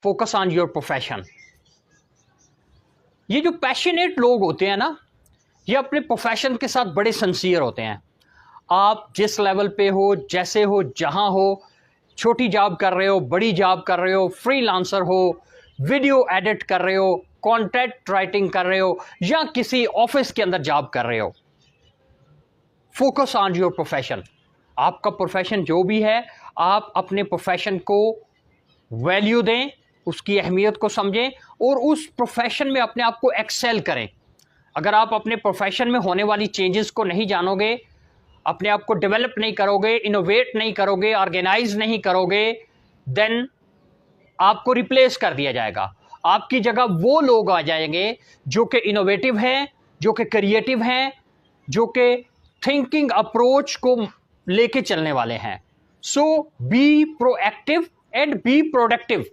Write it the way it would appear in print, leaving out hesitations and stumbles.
Focus on your profession. ये जो passionate लोग होते हैं ना, ये अपने प्रोफेशन के साथ बड़े सिंसियर होते हैं। आप जिस लेवल पे हो, जैसे हो, जहां हो, छोटी जॉब कर रहे हो, बड़ी जॉब कर रहे हो, फ्रीलांसर हो, वीडियो एडिट कर रहे हो, कंटेंट राइटिंग कर रहे हो, या किसी ऑफिस के अंदर जॉब कर रहे हो, फोकस ऑन योर प्रोफेशन। आपका प्रोफेशन जो भी है, आप अपने प्रोफेशन को वैल्यू दें, उसकी अहमियत को समझें और उस प्रोफेशन में अपने आप को एक्सेल करें। अगर आप अपने प्रोफेशन में होने वाली चेंजेस को नहीं जानोगे, अपने आप को डेवलप नहीं करोगे, इनोवेट नहीं करोगे, ऑर्गेनाइज नहीं करोगे, देन आपको रिप्लेस कर दिया जाएगा। आपकी जगह वो लोग आ जाएंगे जो कि इनोवेटिव हैं, जो कि क्रिएटिव हैं, जो कि थिंकिंग अप्रोच को लेके चलने वाले हैं। So be proactive and be productive.